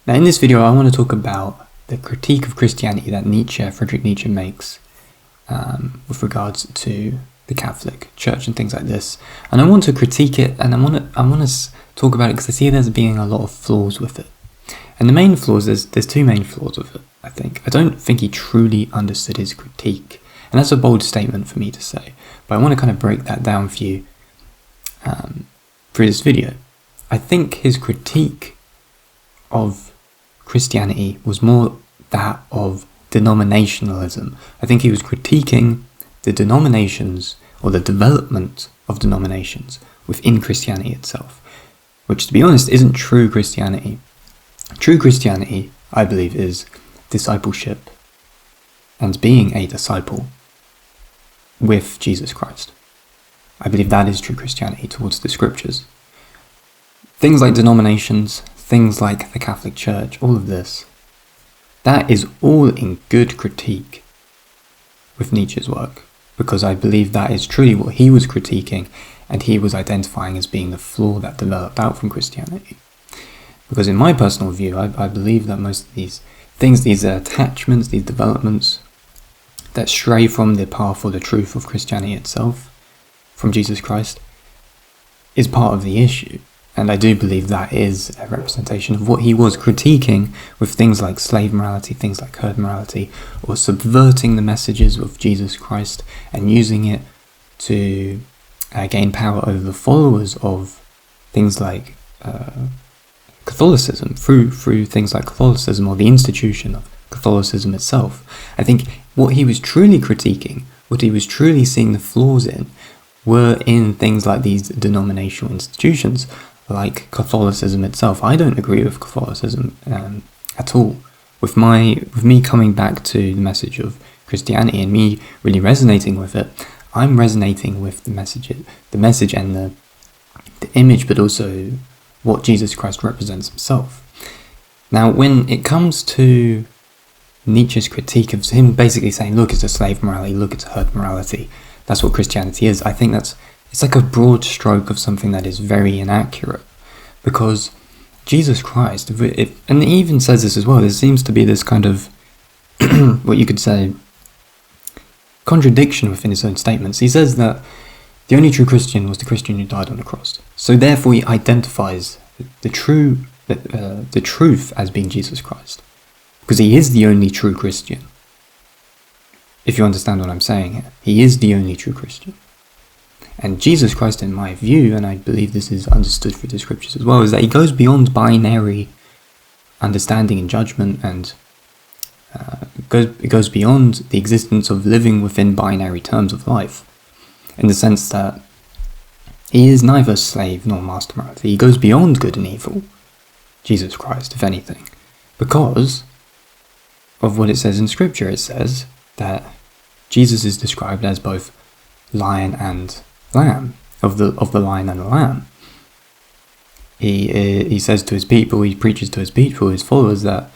Now in this video I want to talk about the critique of Christianity that Friedrich Nietzsche makes with regards to the Catholic Church and things like this. And I want to critique it, and I want to talk about it because I see there's being a lot of flaws with it. And the main flaws, there's two main flaws with it, I think. I don't think he truly understood his critique. And that's a bold statement for me to say. But I want to kind of break that down for you through this video. I think his critique of Christianity was more that of denominationalism. I think he was critiquing the denominations, or the development of denominations within Christianity itself, which, to be honest, isn't true Christianity. True Christianity, I believe, is discipleship and being a disciple with Jesus Christ. I believe that is true Christianity towards the scriptures. Things like denominations, things like the Catholic Church, all of this, that is all in good critique with Nietzsche's work, because I believe that is truly what he was critiquing and he was identifying as being the flaw that developed out from Christianity. Because in my personal view, I believe that most of these things, these attachments, these developments that stray from the path or the truth of Christianity itself, from Jesus Christ, is part of the issue. And I do believe that is a representation of what he was critiquing with things like slave morality, things like herd morality, or subverting the messages of Jesus Christ and using it to gain power over the followers of things like Catholicism, through things like Catholicism or the institution of Catholicism itself. I think what he was truly critiquing, what he was truly seeing the flaws in, were in things like these denominational institutions, like Catholicism itself. I don't agree with Catholicism at all. With me coming back to the message of Christianity and me really resonating with it, I'm resonating with the message and the image, but also what Jesus Christ represents himself. Now, when it comes to Nietzsche's critique of him basically saying, look, it's a slave morality, look, it's a herd morality, that's what Christianity is, I think it's like a broad stroke of something that is very inaccurate, because Jesus Christ, and he even says this as well, there seems to be this kind of, what you could say, contradiction within his own statements. He says that the only true Christian was the Christian who died on the cross. So therefore he identifies the truth as being Jesus Christ, because he is the only true Christian. If you understand what I'm saying here, he is the only true Christian. And Jesus Christ, in my view, and I believe this is understood through the scriptures as well, is that he goes beyond binary understanding and judgment, and it goes beyond the existence of living within binary terms of life, in the sense that he is neither slave nor master morality. He goes beyond good and evil, Jesus Christ, if anything, because of what it says in scripture. It says that Jesus is described as both lion and lamb, of the lion and the lamb. He says to his people, he preaches to his people, his followers, that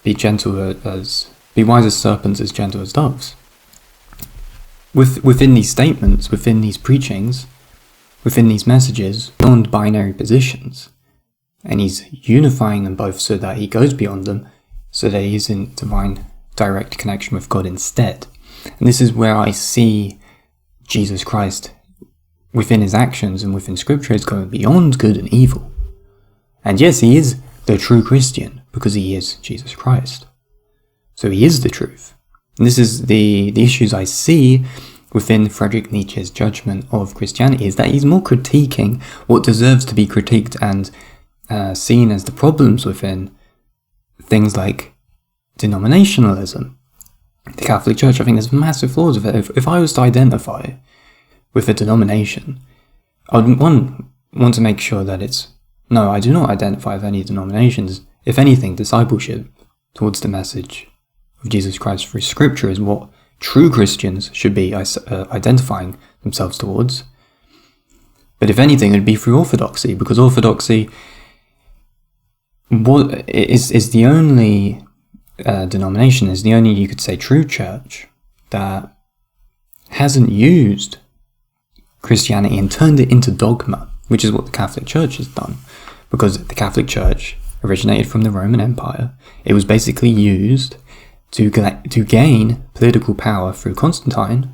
be wise as serpents, as gentle as doves. Within these statements, within these preachings, within these messages, beyond binary positions, and he's unifying them both so that he goes beyond them, so that he's in divine direct connection with God instead. And this is where I see Jesus Christ within his actions and within scripture is going beyond good and evil. And yes, he is the true Christian because he is Jesus Christ. So he is the truth. And this is the issues I see within Friedrich Nietzsche's judgment of Christianity, is that he's more critiquing what deserves to be critiqued and seen as the problems within things like denominationalism. The Catholic Church, I think there's massive flaws with it. If I was to identify with a denomination, I would want to make sure that I do not identify with any denominations. If anything, discipleship towards the message of Jesus Christ through scripture is what true Christians should be identifying themselves towards. But if anything, it would be through orthodoxy, because orthodoxy is the only denomination, is the only, you could say, true church that hasn't used Christianity and turned it into dogma, which is what the Catholic Church has done. Because the Catholic Church originated from the Roman Empire. It was basically used to gain political power through Constantine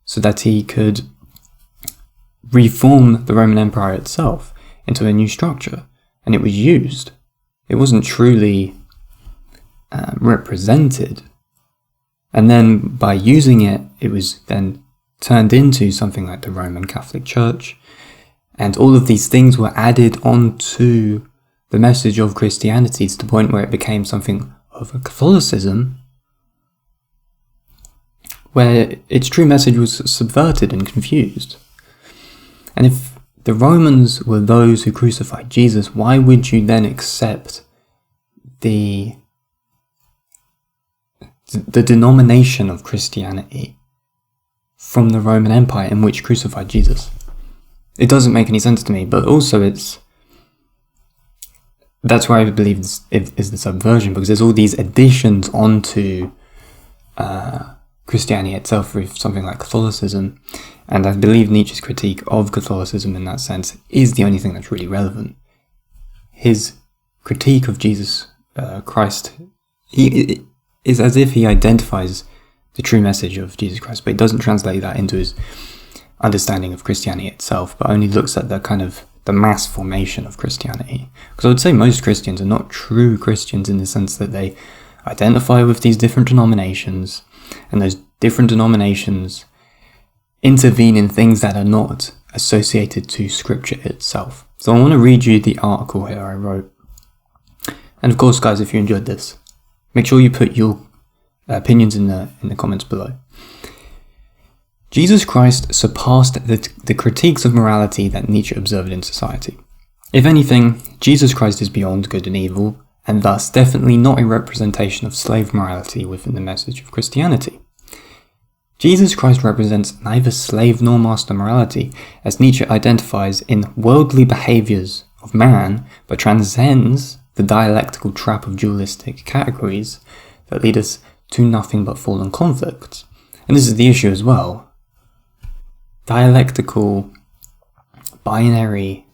so that he could reform the Roman Empire itself into a new structure. And it was used. It wasn't truly represented. And then by using it, it was then turned into something like the Roman Catholic Church. And all of these things were added onto the message of Christianity to the point where it became something of a Catholicism, where its true message was subverted and confused. And if the Romans were those who crucified Jesus, why would you then accept the denomination of Christianity from the Roman Empire in which crucified Jesus? It doesn't make any sense to me, but also that's why I believe is the subversion, because there's all these additions onto Christianity itself with something like Catholicism, and I believe Nietzsche's critique of Catholicism in that sense is the only thing that's really relevant. His critique of Jesus Christ is as if he identifies the true message of Jesus Christ, but he doesn't translate that into his understanding of Christianity itself, but only looks at the mass formation of Christianity. Because I would say most Christians are not true Christians in the sense that they identify with these different denominations, and those different denominations intervene in things that are not associated to Scripture itself. So I want to read you the article here I wrote. And of course, guys, if you enjoyed this, make sure you put your opinions in the comments below. Jesus Christ surpassed the critiques of morality that Nietzsche observed in society. If anything, Jesus Christ is beyond good and evil, and thus definitely not a representation of slave morality within the message of Christianity. Jesus Christ represents neither slave nor master morality, as Nietzsche identifies in worldly behaviours of man, but transcends the dialectical trap of dualistic categories that lead us to nothing but fallen conflicts. And this is the issue as well. Dialectical, binary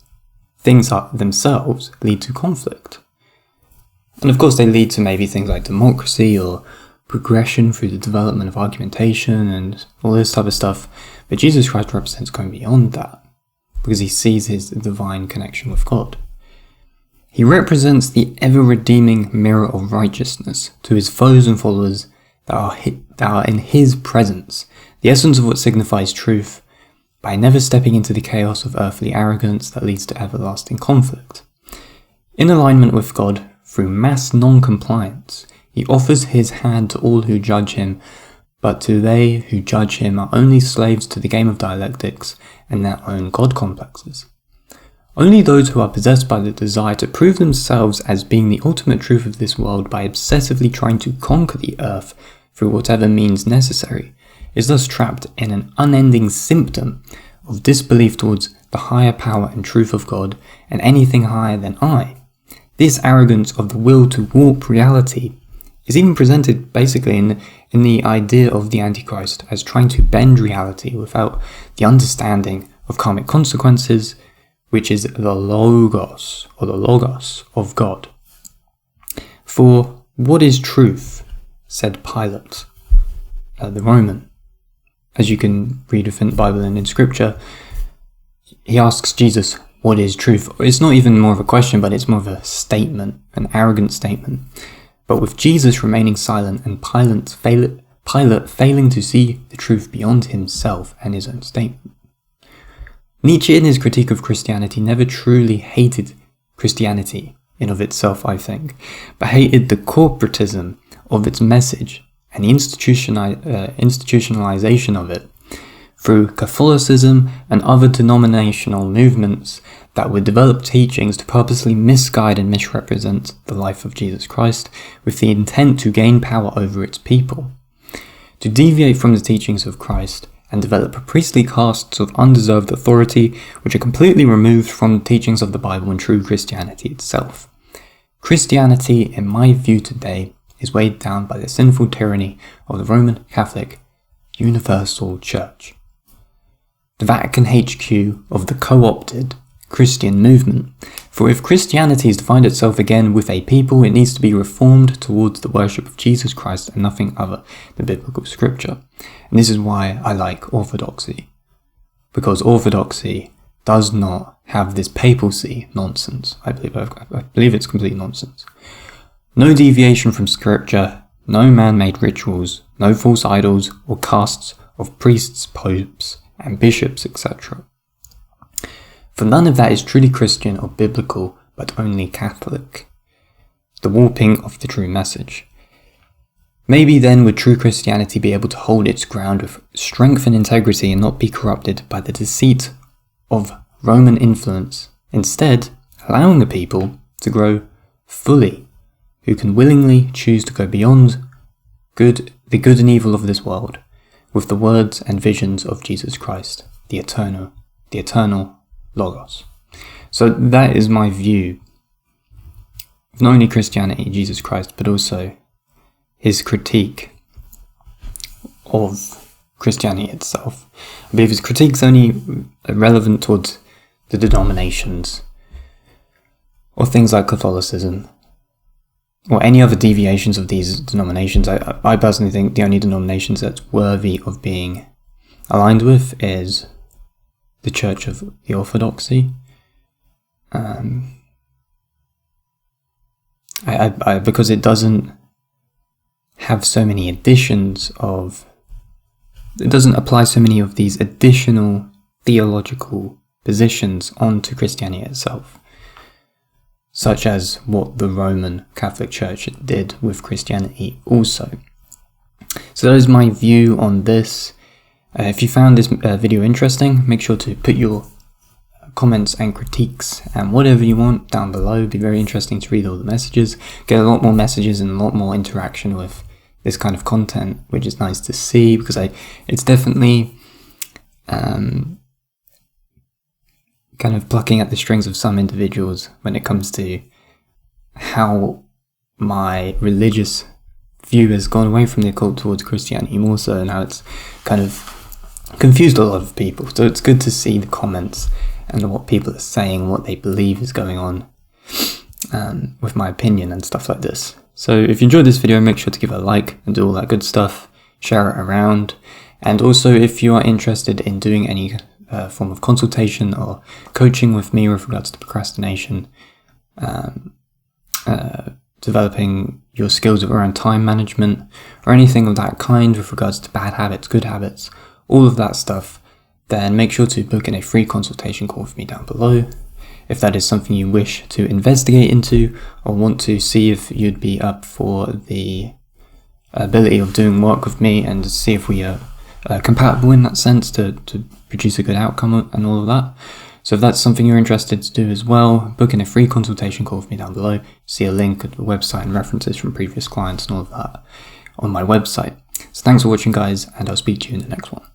things themselves lead to conflict. And of course they lead to maybe things like democracy or progression through the development of argumentation and all this type of stuff. But Jesus Christ represents going beyond that, because he sees his divine connection with God. He represents the ever-redeeming mirror of righteousness to his foes and followers that are in his presence, the essence of what signifies truth, by never stepping into the chaos of earthly arrogance that leads to everlasting conflict. In alignment with God, through mass non-compliance, he offers his hand to all who judge him, but to they who judge him are only slaves to the game of dialectics and their own God complexes. Only those who are possessed by the desire to prove themselves as being the ultimate truth of this world by obsessively trying to conquer the earth through whatever means necessary is thus trapped in an unending symptom of disbelief towards the higher power and truth of God and anything higher than I. This arrogance of the will to warp reality is even presented basically in the idea of the Antichrist as trying to bend reality without the understanding of karmic consequences, which is the logos, or the logos of God. For what is truth, said Pilate, the Roman. As you can read within the Bible and in Scripture, he asks Jesus, what is truth? It's not even more of a question, but it's more of a statement, an arrogant statement. But with Jesus remaining silent and Pilate failing to see the truth beyond himself and his own statement. Nietzsche, in his critique of Christianity, never truly hated Christianity in of itself, I think, but hated the corporatism of its message and the institutionalization of it through Catholicism and other denominational movements that would develop teachings to purposely misguide and misrepresent the life of Jesus Christ with the intent to gain power over its people, to deviate from the teachings of Christ and develop priestly castes of undeserved authority which are completely removed from the teachings of the Bible and true Christianity itself. Christianity, in my view today, is weighed down by the sinful tyranny of the Roman Catholic Universal Church. The Vatican HQ of the co-opted Christian movement. For if Christianity is to find itself again with a people, it needs to be reformed towards the worship of Jesus Christ and nothing other than biblical scripture. And this is why I like orthodoxy. Because orthodoxy does not have this papacy nonsense. I believe it's complete nonsense. No deviation from scripture, no man-made rituals, no false idols or castes of priests, popes, and bishops, etc. For none of that is truly Christian or biblical, but only Catholic. The warping of the true message. Maybe then would true Christianity be able to hold its ground with strength and integrity and not be corrupted by the deceit of Roman influence, instead allowing the people to grow fully, who can willingly choose to go beyond the good and evil of this world, with the words and visions of Jesus Christ, the eternal Logos. So that is my view of not only Christianity, Jesus Christ, but also his critique of Christianity itself. I believe his critique is only relevant towards the denominations, or things like Catholicism, or any other deviations of these denominations. I personally think the only denominations that's worthy of being aligned with is the Church of the Orthodoxy. Because it doesn't have so many additions of, it doesn't apply so many of these additional theological positions onto Christianity itself, such as what the Roman Catholic Church did with Christianity also. So that is my view on this. If you found this video interesting, make sure to put your comments and critiques and whatever you want down below. It'd be very interesting to read all the messages, get a lot more messages and a lot more interaction with this kind of content, which is nice to see, because it's definitely kind of plucking at the strings of some individuals when it comes to how my religious view has gone away from the occult towards Christianity more so, and how it's kind of confused a lot of people. So it's good to see the comments and what people are saying, what they believe is going on with my opinion and stuff like this. So if you enjoyed this video, make sure to give it a like and do all that good stuff, share it around, and also if you are interested in doing any form of consultation or coaching with me with regards to procrastination, developing your skills around time management, or anything of that kind with regards to bad habits, good habits, all of that stuff, then make sure to book in a free consultation call with me down below. If that is something you wish to investigate into, or want to see if you'd be up for the ability of doing work with me and see if we are compatible in that sense to produce a good outcome and all of that. So if that's something you're interested to do as well, book in a free consultation call with me down below. See a link at the website and references from previous clients and all of that on my website. So thanks for watching, guys, and I'll speak to you in the next one.